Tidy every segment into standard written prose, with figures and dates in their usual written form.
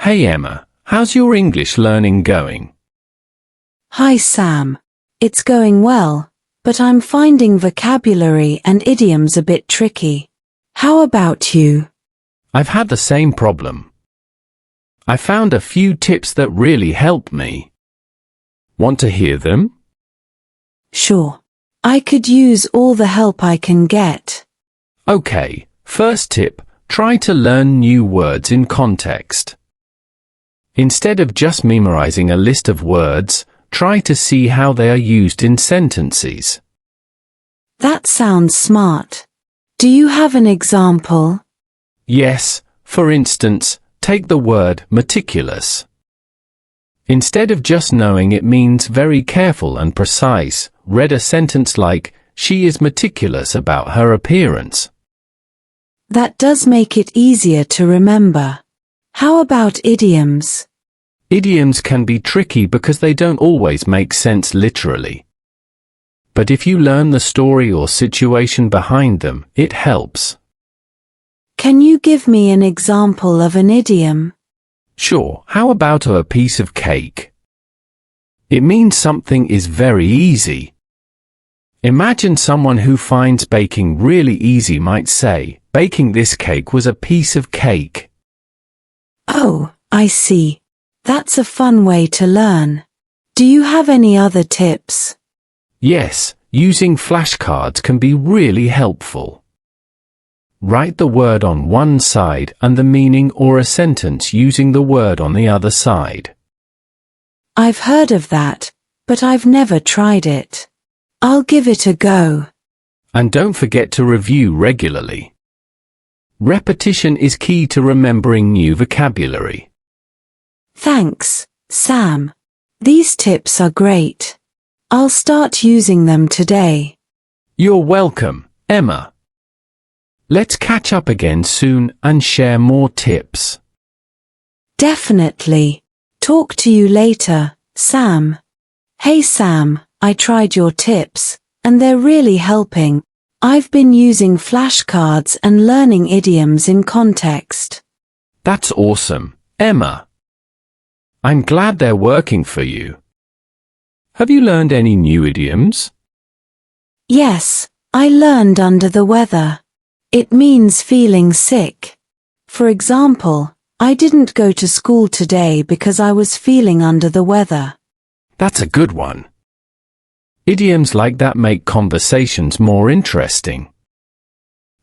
Hey Emma, how's your English learning going? Hi Sam. It's going well, but I'm finding vocabulary and idioms a bit tricky. How about you? I've had the same problem. I found a few tips that really helped me. Want to hear them? Sure. I could use all the help I can get. Okay, first tip, try to learn new words in context. Instead of just memorizing a list of words, try to see how they are used in sentences. That sounds smart. Do you have an example? Yes, for instance, take the word meticulous. Instead of just knowing it means very careful and precise, read a sentence like, she is meticulous about her appearance. That does make it easier to remember. How about idioms? Idioms can be tricky because they don't always make sense literally. But if you learn the story or situation behind them, it helps. Can you give me an example of an idiom? Sure, how about a piece of cake? It means something is very easy. Imagine someone who finds baking really easy might say, baking this cake was a piece of cake. Oh, I see. That's a fun way to learn. Do you have any other tips? Yes, using flashcards can be really helpful. Write the word on one side and the meaning or a sentence using the word on the other side. I've heard of that, but I've never tried it. I'll give it a go. And don't forget to review regularly. Repetition is key to remembering new vocabulary. Thanks, Sam. These tips are great. I'll start using them today. You're welcome, Emma. Let's catch up again soon and share more tips. Definitely. Talk to you later, Sam. Hey Sam, I tried your tips, and they're really helping. I've been using flashcards and learning idioms in context. That's awesome, Emma. I'm glad they're working for you. Have you learned any new idioms? Yes, I learned under the weather. It means feeling sick. For example, I didn't go to school today because I was feeling under the weather. That's a good one. Idioms like that make conversations more interesting.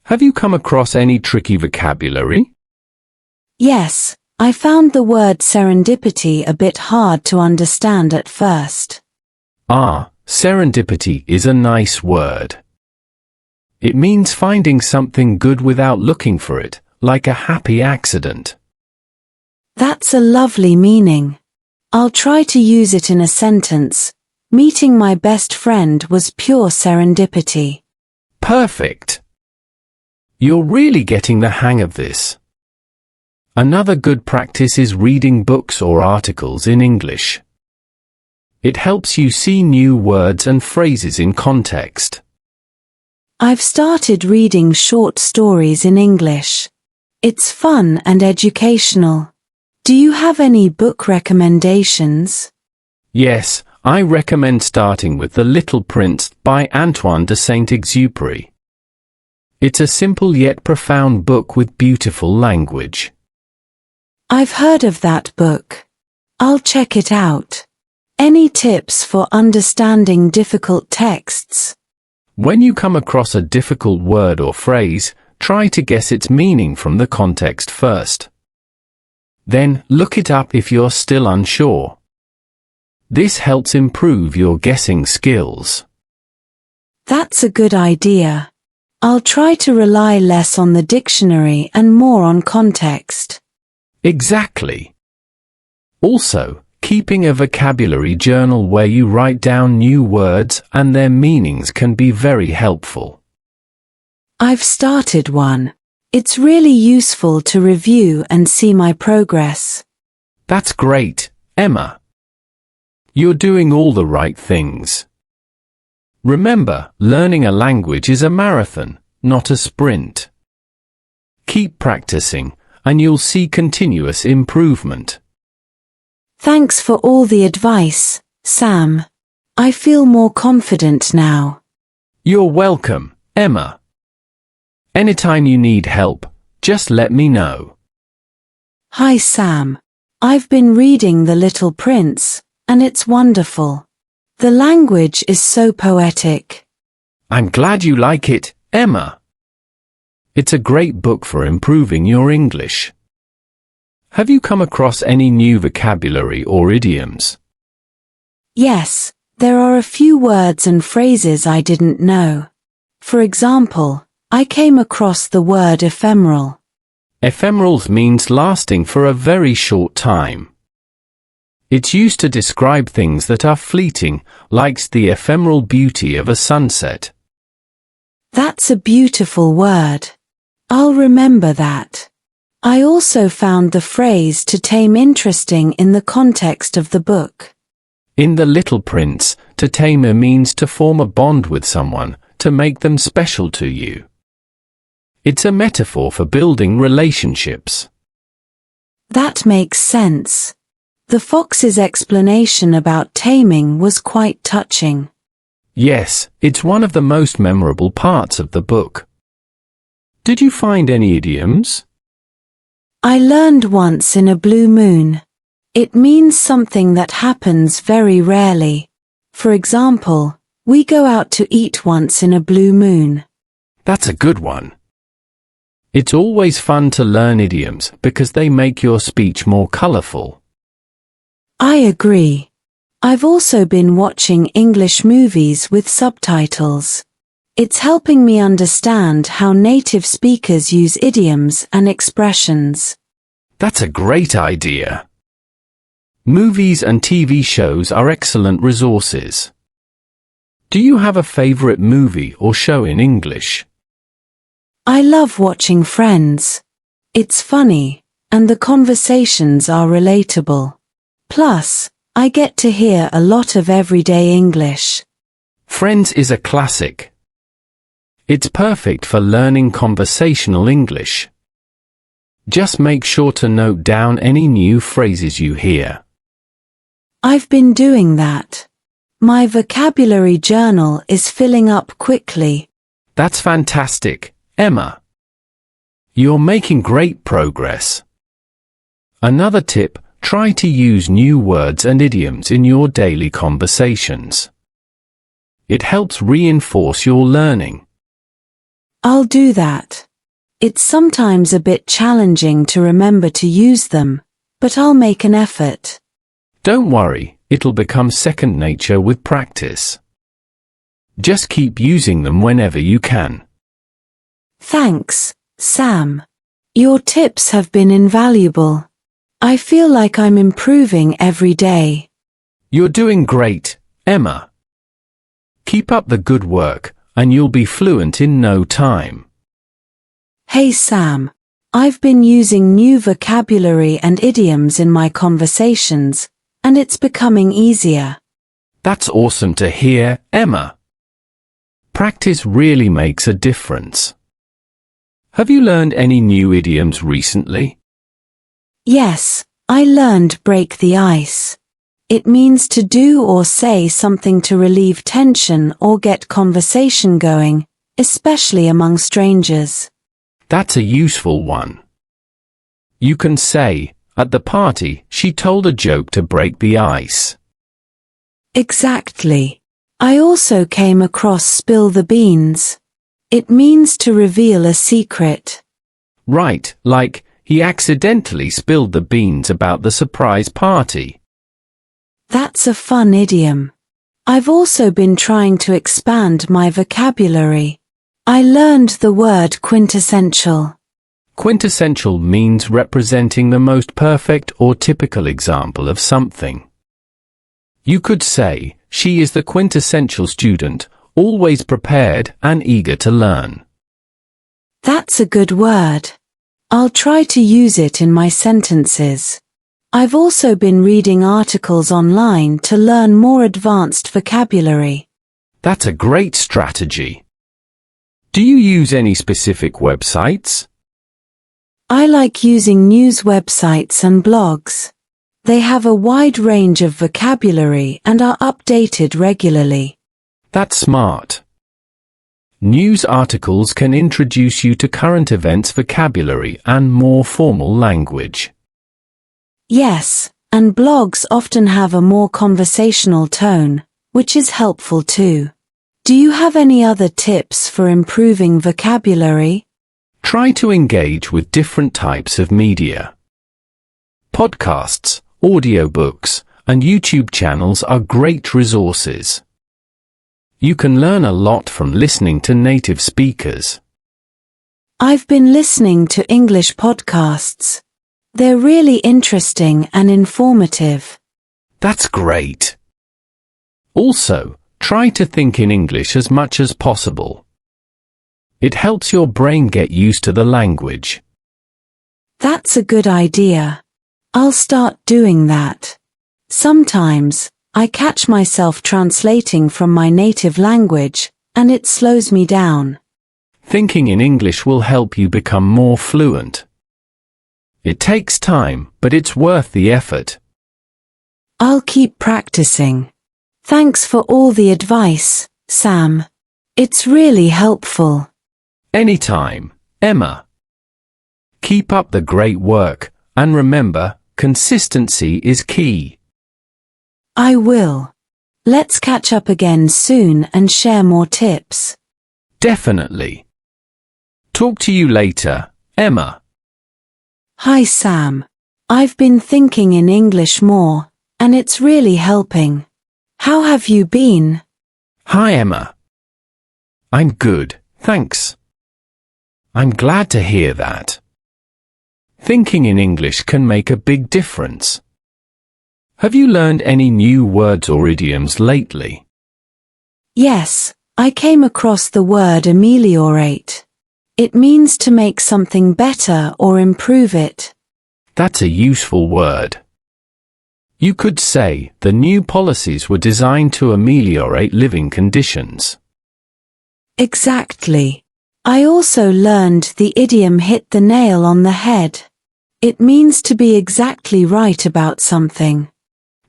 Have you come across any tricky vocabulary? Yes, I found the word serendipity a bit hard to understand at first. Ah, serendipity is a nice word. It means finding something good without looking for it, like a happy accident. That's a lovely meaning. I'll try to use it in a sentence. Meeting my best friend was pure serendipity. Perfect. You're really getting the hang of this. Another good practice is reading books or articles in English. It helps you see new words and phrases in context. I've started reading short stories in English. It's fun and educational. Do you have any book recommendations? Yes, I recommend starting with The Little Prince by Antoine de Saint-Exupéry. It's a simple yet profound book with beautiful language. I've heard of that book. I'll check it out. Any tips for understanding difficult texts? When you come across a difficult word or phrase, try to guess its meaning from the context first. Then, look it up if you're still unsure. This helps improve your guessing skills. That's a good idea. I'll try to rely less on the dictionary and more on context. Exactly. Also, keeping a vocabulary journal where you write down new words and their meanings can be very helpful. I've started one. It's really useful to review and see my progress. That's great, Emma. You're doing all the right things. Remember, learning a language is a marathon, not a sprint. Keep practicing, and you'll see continuous improvement. Thanks for all the advice, Sam. I feel more confident now. You're welcome, Emma. Anytime you need help, just let me know. Hi, Sam. I've been reading The Little Prince, and it's wonderful. The language is so poetic. I'm glad you like it, Emma. It's a great book for improving your English. Have you come across any new vocabulary or idioms? Yes, there are a few words and phrases I didn't know. For example, I came across the word ephemeral. Ephemeral means lasting for a very short time. It's used to describe things that are fleeting, like the ephemeral beauty of a sunset. That's a beautiful word. I'll remember that. I also found the phrase to tame interesting in the context of the book. In The Little Prince, to tame means to form a bond with someone, to make them special to you. It's a metaphor for building relationships. That makes sense. The fox's explanation about taming was quite touching. Yes, it's one of the most memorable parts of the book. Did you find any idioms? I learned once in a blue moon. It means something that happens very rarely. For example, we go out to eat once in a blue moon. That's a good one. It's always fun to learn idioms because they make your speech more colorful. I agree. I've also been watching English movies with subtitles. It's helping me understand how native speakers use idioms and expressions. That's a great idea. Movies and TV shows are excellent resources. Do you have a favorite movie or show in English? I love watching Friends. It's funny, and the conversations are relatable. Plus, I get to hear a lot of everyday English. Friends is a classic. It's perfect for learning conversational English. Just make sure to note down any new phrases you hear. I've been doing that. My vocabulary journal is filling up quickly. That's fantastic, Emma. You're making great progress. Another tip, try to use new words and idioms in your daily conversations. It helps reinforce your learning. I'll do that. It's sometimes a bit challenging to remember to use them, but I'll make an effort. Don't worry, it'll become second nature with practice. Just keep using them whenever you can. Thanks, Sam. Your tips have been invaluable. I feel like I'm improving every day. You're doing great, Emma. Keep up the good work, and you'll be fluent in no time. Hey Sam, I've been using new vocabulary and idioms in my conversations, and it's becoming easier. That's awesome to hear, Emma. Practice really makes a difference. Have you learned any new idioms recently? Yes, I learned break the ice. It means to do or say something to relieve tension or get conversation going, especially among strangers. That's a useful one. You can say, at the party, she told a joke to break the ice. Exactly. I also came across spill the beans. It means to reveal a secret. Right, like, he accidentally spilled the beans about the surprise party. That's a fun idiom. I've also been trying to expand my vocabulary. I learned the word quintessential. Quintessential means representing the most perfect or typical example of something. You could say, she is the quintessential student, always prepared and eager to learn. That's a good word. I'll try to use it in my sentences. I've also been reading articles online to learn more advanced vocabulary. That's a great strategy. Do you use any specific websites? I like using news websites and blogs. They have a wide range of vocabulary and are updated regularly. That's smart. News articles can introduce you to current events vocabulary and more formal language. Yes, and blogs often have a more conversational tone, which is helpful too. Do you have any other tips for improving vocabulary? Try to engage with different types of media. Podcasts, audiobooks, and YouTube channels are great resources. You can learn a lot from listening to native speakers. I've been listening to English podcasts. They're really interesting and informative. That's great. Also, try to think in English as much as possible. It helps your brain get used to the language. That's a good idea. I'll start doing that. Sometimes, I catch myself translating from my native language, and it slows me down. Thinking in English will help you become more fluent. It takes time, but it's worth the effort. I'll keep practicing. Thanks for all the advice, Sam. It's really helpful. Anytime, Emma. Keep up the great work, and remember, consistency is key. I will. Let's catch up again soon and share more tips. Definitely. Talk to you later, Emma. Hi Sam. I've been thinking in English more, and it's really helping. How have you been? Hi Emma. I'm good, thanks. I'm glad to hear that. Thinking in English can make a big difference. Have you learned any new words or idioms lately? Yes, I came across the word ameliorate. It means to make something better or improve it. That's a useful word. You could say the new policies were designed to ameliorate living conditions. Exactly. I also learned the idiom hit the nail on the head. It means to be exactly right about something.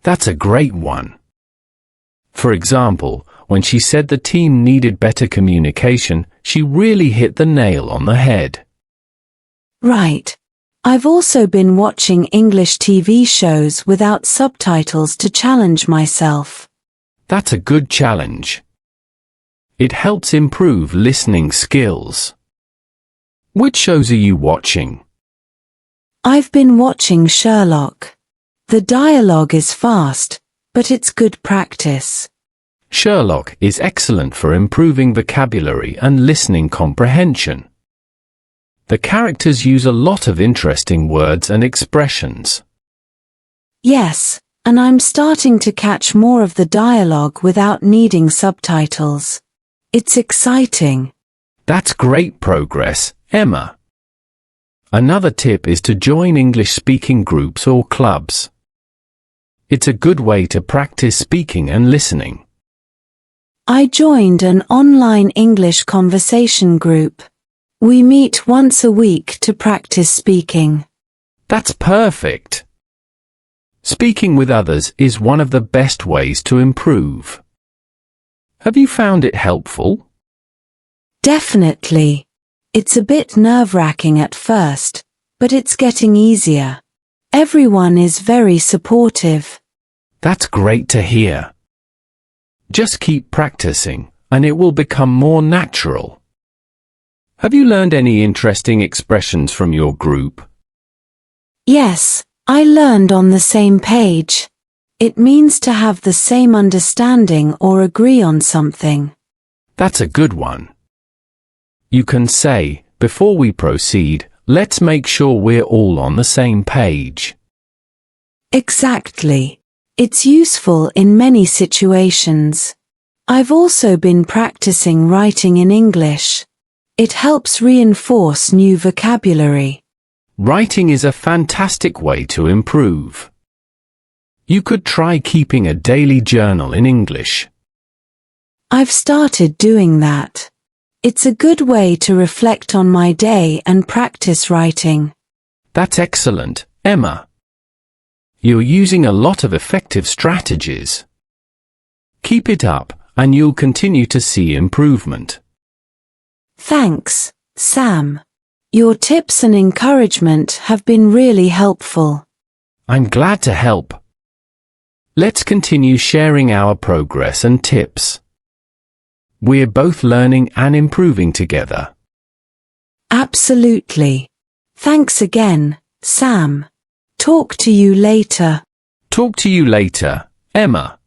That's a great one. For example, when she said the team needed better communication, she really hit the nail on the head. Right. I've also been watching English TV shows without subtitles to challenge myself. That's a good challenge. It helps improve listening skills. Which shows are you watching? I've been watching Sherlock. The dialogue is fast, but it's good practice. Sherlock is excellent for improving vocabulary and listening comprehension. The characters use a lot of interesting words and expressions. Yes, and I'm starting to catch more of the dialogue without needing subtitles. It's exciting. That's great progress, Emma. Another tip is to join English-speaking groups or clubs. It's a good way to practice speaking and listening. I joined an online English conversation group. We meet once a week to practice speaking. That's perfect. Speaking with others is one of the best ways to improve. Have you found it helpful? Definitely. It's a bit nerve-wracking at first, but it's getting easier. Everyone is very supportive. That's great to hear. Just keep practicing, and it will become more natural. Have you learned any interesting expressions from your group? Yes, I learned on the same page. It means to have the same understanding or agree on something. That's a good one. You can say, before we proceed, let's make sure we're all on the same page. Exactly. It's useful in many situations. I've also been practicing writing in English. It helps reinforce new vocabulary. Writing is a fantastic way to improve. You could try keeping a daily journal in English. I've started doing that. It's a good way to reflect on my day and practice writing. That's excellent, Emma. You're using a lot of effective strategies. Keep it up, and you'll continue to see improvement. Thanks, Sam. Your tips and encouragement have been really helpful. I'm glad to help. Let's continue sharing our progress and tips. We're both learning and improving together. Absolutely. Thanks again, Sam. Talk to you later. Talk to you later, Emma.